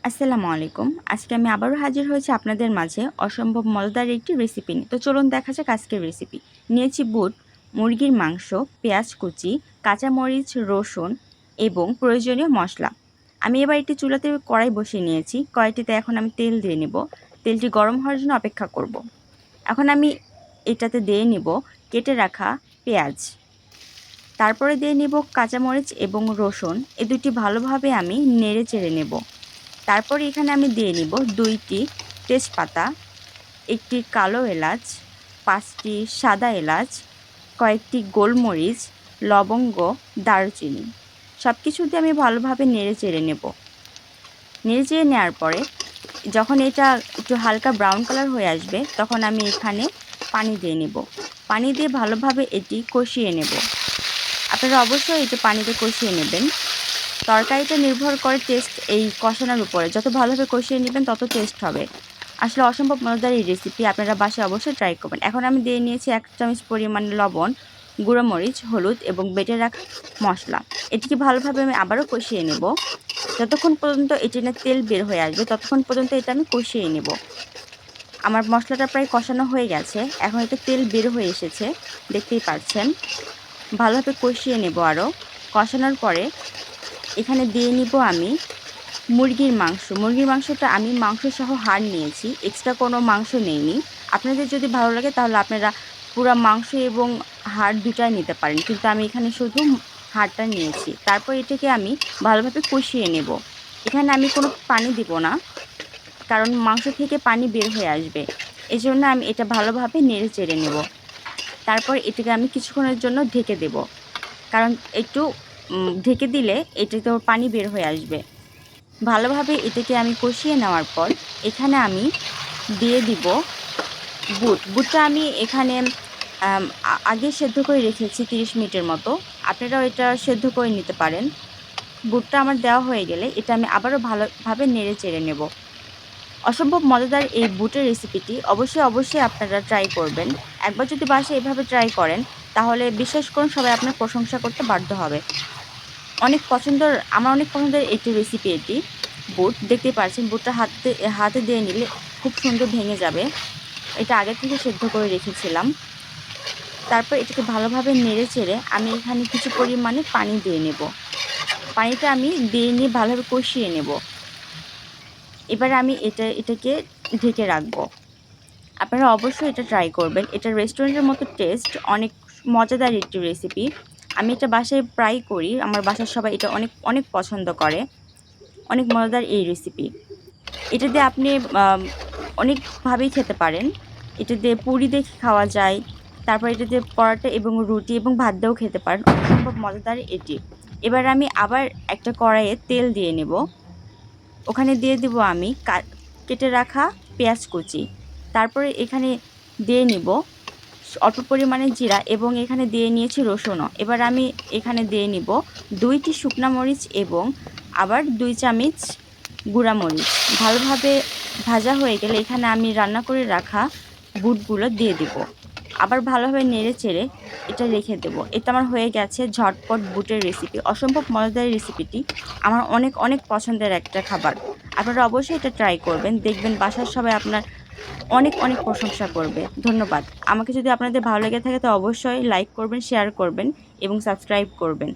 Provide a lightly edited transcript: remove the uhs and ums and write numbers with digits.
আসসালামু আলাইকুম। আজকে আমি আবারও হাজির হয়েছি আপনাদের মাঝে অসম্ভব মজাদার একটি রেসিপি নিয়ে। তো চলুন দেখা যাক আজকের রেসিপি। নিয়েছি বুট, মুরগির মাংস, পেঁয়াজ কুচি, কাঁচামরিচ, রসুন এবং প্রয়োজনীয় মশলা। আমি এবার একটি চুলাতে কড়াই বসিয়ে নিয়েছি। কড়াইটিতে এখন আমি তেল দিয়ে নিব। তেলটি গরম হওয়ার জন্য অপেক্ষা করব। এখন আমি এটাতে দিয়ে নিব কেটে রাখা পেঁয়াজ। তারপরে দিয়ে নিব কাঁচামরিচ এবং রসুন। এই দুটি ভালোভাবে আমি নেড়ে চেড়ে নেব। তারপর এখানে আমি দিয়ে নিব 2টি তেজপাতা, একটি কালো এলাচ, 5টি সাদা এলাচ, কয়েকটি গোলমরিচ, লবঙ্গ, দারুচিনি। সব কিছু দিয়ে আমি ভালোভাবে নেড়ে চেড়ে নেব। নেড়ে চেড়ে নেওয়ার পরে যখন এটা একটু হালকা ব্রাউন কালার হয়ে আসবে তখন আমি এখানে পানি দিয়ে নেব। পানি দিয়ে ভালোভাবে এটি কষিয়ে নেব। আপনারা অবশ্যই এটি পানিতে কষিয়ে নেবেন। তরকারিটা নির্ভর করে টেস্ট এই কষানোর উপরে। যত ভালোভাবে কষিয়ে নেবেন তত টেস্ট হবে। আসলে অসম্ভব মজাদার এই রেসিপি, আপনারা বাসায় অবশ্যই ট্রাই করবেন। এখন আমি দিয়ে নিয়েছি 1 চামচ পরিমাণে লবণ, গুঁড়ো মরিচ, হলুদ এবং বেটে রাখা মশলা। এটিকে ভালোভাবে আমি আবারও কষিয়ে নেব। যতক্ষণ পর্যন্ত এটি না তেল বের হয়ে আসবে ততক্ষণ পর্যন্ত এটা আমি কষিয়ে নেব। আমার মশলাটা প্রায় কষানো হয়ে গেছে। এখন এটা তেল বের হয়ে এসেছে, দেখতেই পাচ্ছেন। ভালোভাবে কষিয়ে নেব আরও। কষানোর পরে এখানে দিয়ে নিব আমি মুরগির মাংস। মুরগির মাংসটা আমি মাংসসহ হাড় নিয়েছি, এক্সট্রা কোনো মাংস নেইনি। আপনাদের যদি ভালো লাগে তাহলে আপনারা পুরো মাংস এবং হাড় দুটাই নিতে পারেন, কিন্তু আমি এখানে শুধু হাড়টা নিয়েছি। তারপর এটাকে আমি ভালোভাবে কষিয়ে নেব। এখানে আমি কোনো পানি দিব না, কারণ মাংস থেকে পানি বের হয়ে আসবে। এই জন্য আমি এটা ভালোভাবে নেড়ে চেড়ে নেব। তারপর এটাকে আমি কিছুক্ষণের জন্য ঢেকে দেব, কারণ একটু ঢেকে দিলে এটাতে পানি বের হয়ে আসবে। ভালোভাবে এটাকে আমি কষিয়ে নেওয়ার পর এখানে আমি দিয়ে দিব বুটটা আমি এখানে আগে সেদ্ধ করে রেখেছি 30 মিনিটের মতো। আপনারাও এটা সেদ্ধ করে নিতে পারেন। বুটটা আমার দেওয়া হয়ে গেলে এটা আমি আবারও ভালোভাবে নেড়ে চেড়ে নেব। অসম্ভব মজাদার এই বুটের রেসিপিটি অবশ্যই আপনারা ট্রাই করবেন। একবার যদি বাসায় এভাবে ট্রাই করেন তাহলে বিশ্বাস করুন সবাই আপনার প্রশংসা করতে বাধ্য হবে। আমার অনেক পছন্দের একটি রেসিপি এটি। বুট দেখতে পাচ্ছেন, বুটটা হাতে দিয়ে নিলে খুব সুন্দর ভেঙে যাবে। এটা আগে থেকে সেদ্ধ করে রেখেছিলাম। তারপর এটাকে ভালোভাবে নেড়ে চেড়ে আমি এখানে কিছু পরিমাণে পানি দিয়ে নেব। পানিটা আমি দিয়ে নিয়ে ভালোভাবে কষিয়ে নেব। এবার আমি এটাকে ঢেকে রাখবো। আপনারা অবশ্যই এটা ট্রাই করবেন। এটা রেস্টুরেন্টের মতো টেস্ট, অনেক মজাদার একটি রেসিপি। আমি এটা বাসায় প্রায় করি, আমার বাসার সবাই এটা অনেক অনেক পছন্দ করে। অনেক মজাদার এই রেসিপি। এটা দিয়ে আপনি অনেকভাবেই খেতে পারেন। এটা দিয়ে পুরি দিয়ে খাওয়া যায়, তারপর এটা দিয়ে পরোটা এবং রুটি এবং ভাত দিয়েও খেতে পারেন। অসম্ভব মজাদার এটি। এবার আমি আবার একটা কড়াইয়ে তেল দিয়ে নেব। ওখানে দিয়ে দিব আমি কেটে রাখা পেঁয়াজ কুচি। তারপরে এখানে দিয়ে নিব অল্প পরিমাণে জিরা এবং এখানে দিয়ে নিয়েছি রসুনও। এবার আমি এখানে দিয়ে নিব 2টি শুকনা মরিচ এবং আবার 2 চামচ গুঁড়া মরিচ। ভালোভাবে ভাজা হয়ে গেলে এখানে আমি রান্না করে রাখা বুটগুলো দিয়ে দিব। আবার ভালোভাবে নেড়ে চেড়ে এটা রেখে দেবো। এটা আমার হয়ে গেছে ঝটপট বুটের রেসিপি। অসম্ভব মজাদার রেসিপিটি আমার অনেক অনেক পছন্দের একটা খাবার। আপনারা অবশ্যই এটা ট্রাই করবেন, দেখবেন বাসার সবাই আপনার অনেক অনেক প্রশংসা করবে। ধন্যবাদ। আমাকে যদি আপনাদের ভালো লেগে থাকে তো অবশ্যই লাইক করবেন, শেয়ার করবেন এবং সাবস্ক্রাইব করবেন।